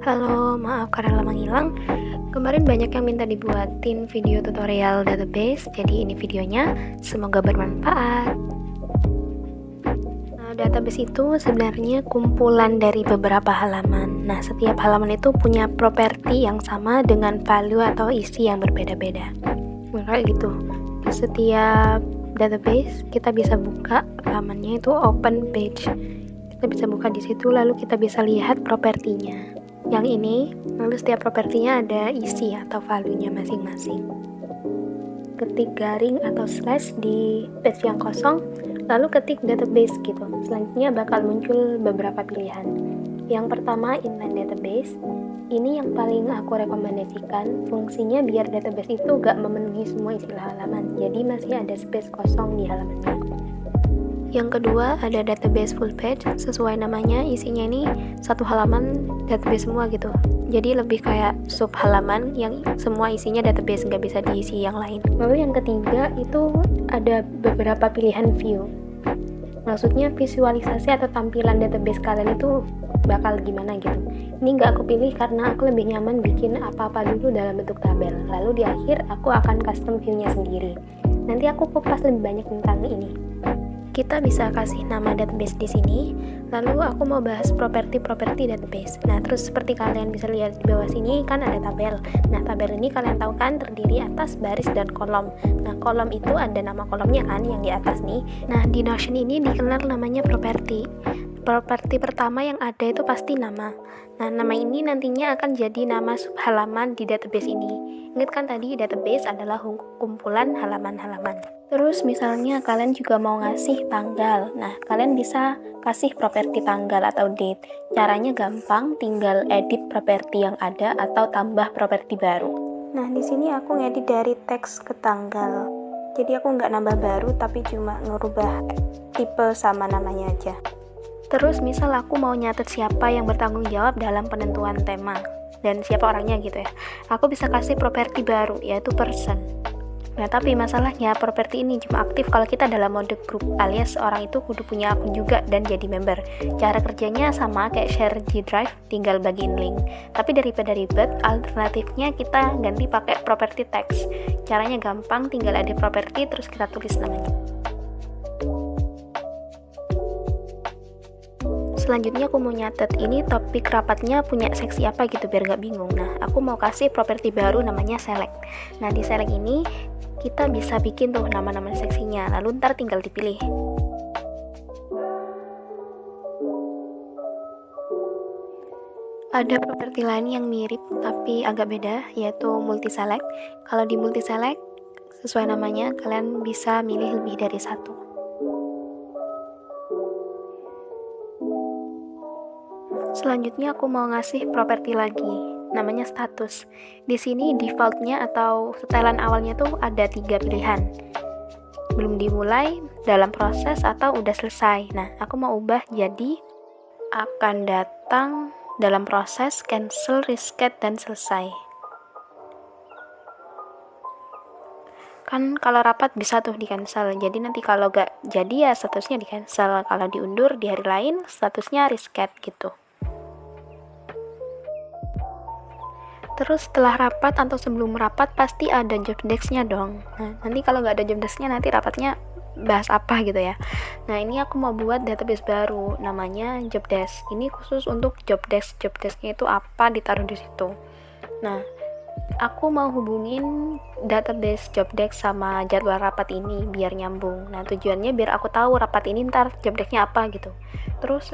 Halo, maaf karena lama ngilang. Kemarin banyak yang minta dibuatin video tutorial database, jadi ini videonya. Semoga bermanfaat. Nah, database itu sebenarnya kumpulan dari beberapa halaman. Nah, setiap halaman itu punya properti yang sama dengan value atau isi yang berbeda-beda. Maka gitu, di setiap database kita bisa buka halamannya itu open page. Kita bisa buka di situ, lalu kita bisa lihat propertinya. Yang ini, lalu setiap propertinya ada isi atau value-nya masing-masing. Ketik garing atau slash di page yang kosong, lalu ketik database gitu. Selanjutnya bakal muncul beberapa pilihan. Yang pertama, inline database. Ini yang paling aku rekomendasikan. Fungsinya biar database itu gak memenuhi semua isi halaman, jadi masih ada space kosong di halamannya. Yang kedua, ada database full page. Sesuai namanya, isinya ini satu halaman database semua gitu. Jadi lebih kayak sub halaman yang semua isinya database, nggak bisa diisi yang lain. Lalu yang ketiga itu ada beberapa pilihan view. Maksudnya visualisasi atau tampilan database kalian itu bakal gimana gitu. Ini nggak aku pilih karena aku lebih nyaman bikin apa-apa dulu dalam bentuk tabel. Lalu di akhir aku akan custom view-nya sendiri. Nanti aku kupas lebih banyak tentang ini. Kita bisa kasih nama database di sini, lalu aku mau bahas properti database. Nah, terus seperti kalian bisa lihat di bawah sini kan ada tabel. Nah, tabel ini kalian tahu kan terdiri atas baris dan kolom. Nah, kolom itu ada nama kolomnya kan yang di atas nih. Nah, di Notion ini dikenal namanya properti. Properti pertama yang ada itu pasti nama. Nah, nama ini nantinya akan jadi nama subhalaman di database ini. Ingat kan tadi database adalah kumpulan halaman-halaman. Terus misalnya kalian juga mau ngasih tanggal. Nah, kalian bisa kasih properti tanggal atau date. Caranya gampang, tinggal edit properti yang ada atau tambah properti baru. Nah, di sini aku ngedit dari teks ke tanggal. Jadi aku nggak nambah baru, tapi cuma ngerubah tipe sama namanya aja. Terus misal aku mau nyatet siapa yang bertanggung jawab dalam penentuan tema dan siapa orangnya gitu ya. Aku bisa kasih properti baru, yaitu person. Nah, tapi masalahnya properti ini cuma aktif kalau kita dalam mode grup, alias orang itu kudu punya akun juga dan jadi member. Cara kerjanya sama kayak share G Drive, tinggal bagiin link. Tapi daripada ribet, alternatifnya kita ganti pakai properti text. Caranya gampang, tinggal edit properti terus kita tulis namanya. Selanjutnya aku mau nyatet ini topik rapatnya punya seksi apa gitu biar gak bingung. Nah, aku mau kasih properti baru namanya select. Nah, di select ini kita bisa bikin tuh nama-nama seksinya, lalu ntar tinggal dipilih. Ada properti lain yang mirip tapi agak beda, yaitu multi select. Kalau di multi select, sesuai namanya, kalian bisa milih lebih dari satu. Selanjutnya aku mau ngasih properti lagi, namanya status. Di sini defaultnya atau setelan awalnya tuh ada 3 pilihan. Belum dimulai, dalam proses, atau udah selesai. Nah, aku mau ubah jadi akan datang, dalam proses, cancel, reschedule, dan selesai. Kan kalau rapat bisa tuh di cancel, jadi nanti kalau gak jadi ya statusnya di cancel, kalau diundur di hari lain statusnya reschedule gitu. Terus setelah rapat atau sebelum rapat pasti ada job desk-nya dong. Nah, nanti kalau nggak ada job desk-nya nanti rapatnya bahas apa gitu ya. Nah, ini aku mau buat database baru namanya job desk. Ini khusus untuk job desk. Job desk-nya itu apa ditaruh di situ. Nah, aku mau hubungin database job desk sama jadwal rapat ini biar nyambung. Nah, tujuannya biar aku tahu rapat ini ntar job desk-nya apa gitu. Terus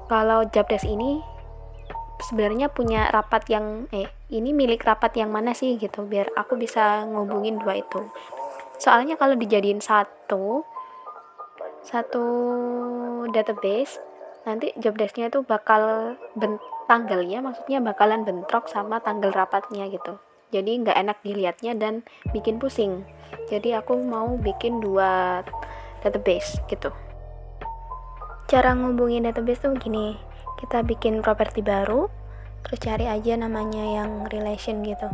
kalau job desk ini sebenarnya punya rapat yang ini milik rapat yang mana sih gitu, biar aku bisa ngubungin dua itu. Soalnya kalau dijadiin satu database, nanti job desk-nya itu bakal tanggalnya, maksudnya bakalan bentrok sama tanggal rapatnya gitu. Jadi nggak enak dilihatnya dan bikin pusing. Jadi aku mau bikin 2 database gitu. Cara ngubungin database tuh gini. Kita bikin properti baru, terus cari aja namanya yang relation gitu.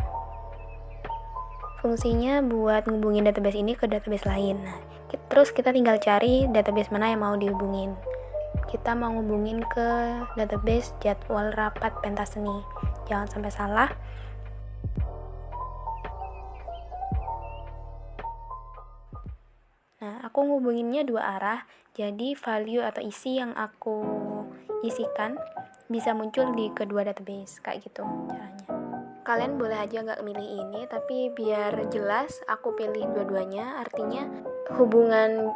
Fungsinya buat ngubungin database ini ke database lain. Nah, terus kita tinggal cari database mana yang mau dihubungin. kita mau ngubungin ke database jadwal rapat pentas seni. Jangan sampai salah. Nah, aku ngubunginnya dua arah, jadi value atau isi yang aku isikan bisa muncul di kedua database, kayak gitu caranya. Kalian boleh aja nggak milih ini, tapi biar jelas aku pilih dua-duanya, artinya hubungan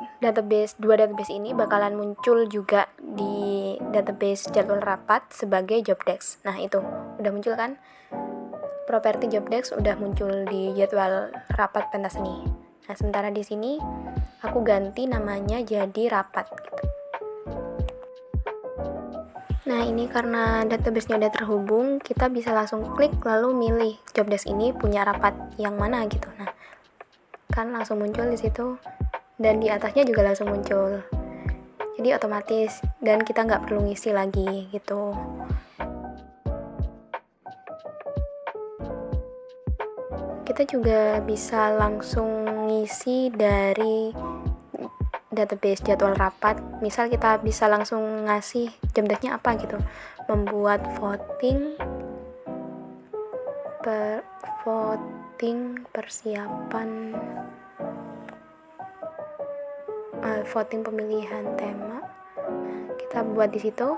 dua database ini bakalan muncul juga di database jadwal rapat sebagai job desk. Nah, itu udah muncul kan? Properti job desk udah muncul di jadwal rapat pentas seni. Nah, sementara di sini aku ganti namanya jadi rapat gitu. Nah, ini karena database-nya udah terhubung, kita bisa langsung klik lalu milih job desk ini punya rapat yang mana gitu. Nah, kan langsung muncul di situ dan di atasnya juga langsung muncul. Jadi otomatis dan kita nggak perlu ngisi lagi gitu. Kita juga bisa langsung ngisi dari database jadwal rapat. Misal kita bisa langsung ngasih job desk-nya apa gitu, membuat voting persiapan voting pemilihan tema. Nah, kita buat di situ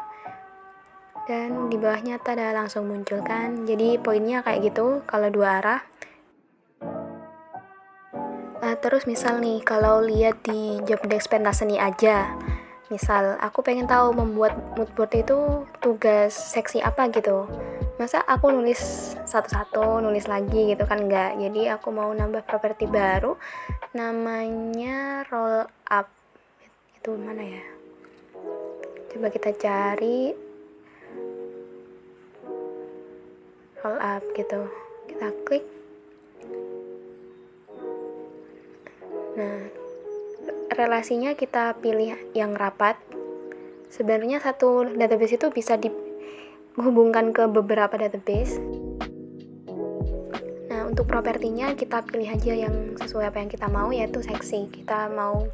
dan di bawahnya ada langsung muncul kan. Jadi poinnya kayak gitu kalau dua arah. Terus misal nih, kalau lihat di job desk pentas seni aja, misal aku pengen tahu membuat mood board itu tugas seksi apa gitu, masa aku nulis satu-satu, nulis lagi gitu kan, enggak. Jadi aku mau nambah properti baru namanya roll up. Itu mana ya, coba kita cari roll up gitu, kita klik. Nah, relasinya kita pilih yang rapat. Sebenarnya satu database itu bisa dihubungkan ke beberapa database. Nah, untuk propertinya kita pilih aja yang sesuai apa yang kita mau, yaitu seksi. Kita mau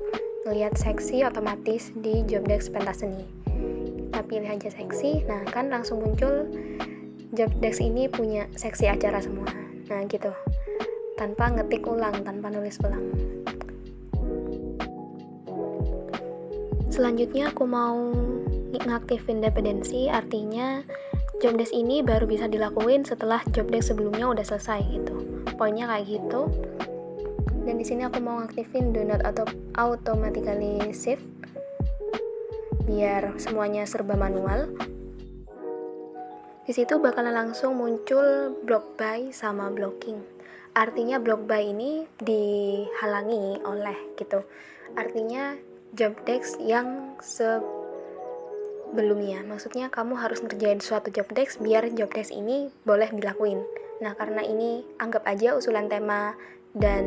ngelihat seksi otomatis di job desk pentas seni. Kita pilih aja seksi. Nah, kan langsung muncul job desk ini punya seksi acara semua. Nah, gitu. Tanpa ngetik ulang, tanpa nulis ulang. Selanjutnya aku mau ngaktifin dependensi, artinya job desk ini baru bisa dilakuin setelah job desk sebelumnya udah selesai gitu. Poinnya kayak gitu. Dan di sini aku mau ngaktifin do not automatically save biar semuanya serba manual. Di situ bakalan langsung muncul block by sama blocking. Artinya block by ini dihalangi oleh gitu. Artinya job desk yang sebelumnya, maksudnya kamu harus ngerjain suatu job desk biar job desk ini boleh dilakuin. Nah, karena ini anggap aja usulan tema dan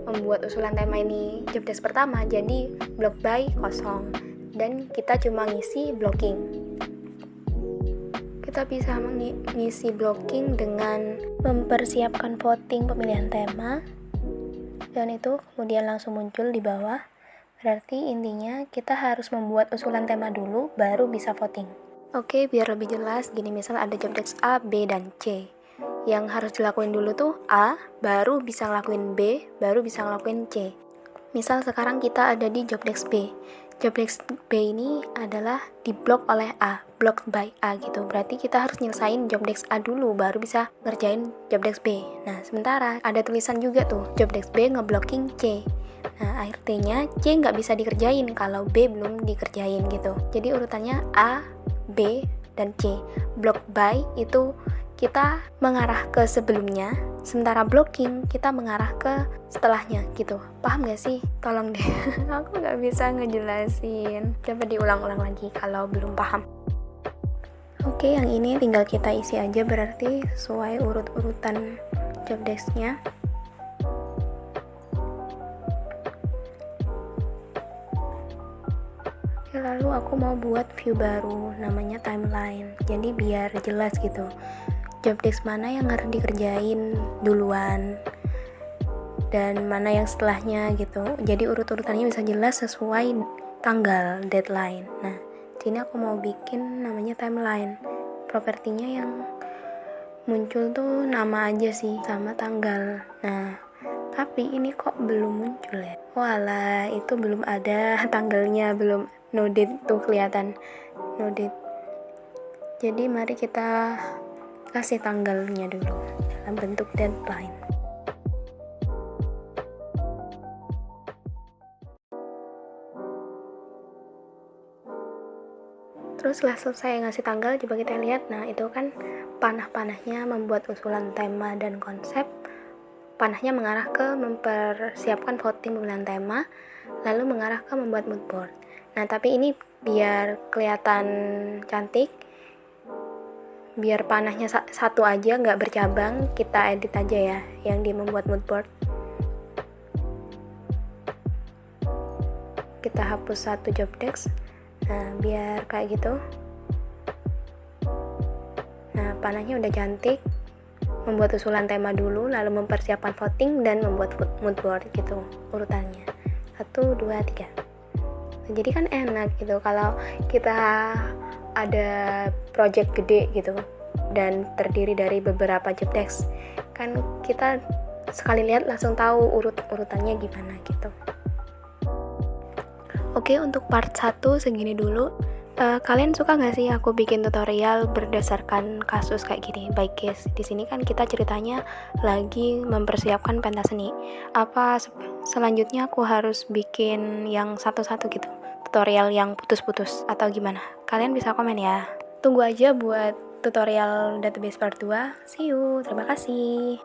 membuat usulan tema ini job desk pertama, jadi block by kosong dan kita cuma ngisi blocking. Kita bisa mengisi blocking dengan mempersiapkan voting pemilihan tema dan itu kemudian langsung muncul di bawah. Berarti intinya kita harus membuat usulan tema dulu baru bisa voting. Oke, biar lebih jelas gini, misal ada job desk A, B, dan C. Yang harus dilakuin dulu tuh A, baru bisa ngelakuin B, baru bisa ngelakuin C. Misal sekarang kita ada di job desk B. Job desk B ini adalah diblok oleh A, blocked by A gitu. Berarti kita harus nyelesain job desk A dulu baru bisa ngerjain job desk B. Nah, sementara ada tulisan juga tuh, job desk B ngeblocking C. Nah, artinya C nggak bisa dikerjain kalau B belum dikerjain gitu. Jadi urutannya A, B, dan C. Block by itu kita mengarah ke sebelumnya, sementara blocking kita mengarah ke setelahnya gitu. Paham gak sih? Tolong deh, aku nggak bisa ngejelasin. Coba diulang-ulang lagi kalau belum paham. Oke, yang ini tinggal kita isi aja, berarti sesuai urut-urutan job desk-nya. Lalu aku mau buat view baru namanya timeline, jadi biar jelas gitu job desk mana yang harus dikerjain duluan dan mana yang setelahnya gitu. Jadi urut-urutannya bisa jelas sesuai tanggal, deadline. Nah, sini aku mau bikin namanya timeline. Propertinya yang muncul tuh nama aja sih sama tanggal. Nah, tapi ini kok belum muncul ya? Walah, itu belum ada tanggalnya, belum no date tuh kelihatan. No date. Jadi mari kita kasih tanggalnya dulu dalam bentuk deadline. Terus setelah selesai ngasih tanggal, coba kita lihat. Nah, itu kan panah-panahnya membuat usulan tema dan konsep. Panahnya mengarah ke mempersiapkan voting pemilihan tema, lalu mengarah ke membuat mood board. Nah, tapi ini biar kelihatan cantik, biar panahnya satu aja, nggak bercabang, kita edit aja ya yang di membuat mood board. Kita hapus satu job text. Nah, biar kayak gitu. Nah, panahnya udah cantik. Membuat usulan tema dulu, lalu mempersiapkan voting dan membuat mood board gitu urutannya. 1, 2, 3. Nah, jadi kan enak gitu kalau kita ada project gede gitu dan terdiri dari beberapa job text. Kan kita sekali lihat langsung tahu urutannya gimana gitu. Oke, untuk part 1 segini dulu. Kalian suka nggak sih aku bikin tutorial berdasarkan kasus kayak gini, by case? Di sini kan kita ceritanya lagi mempersiapkan pentas seni. Apa selanjutnya aku harus bikin yang satu-satu gitu? Tutorial yang putus-putus atau gimana? Kalian bisa komen ya. Tunggu aja buat tutorial database part 2. See you. Terima kasih.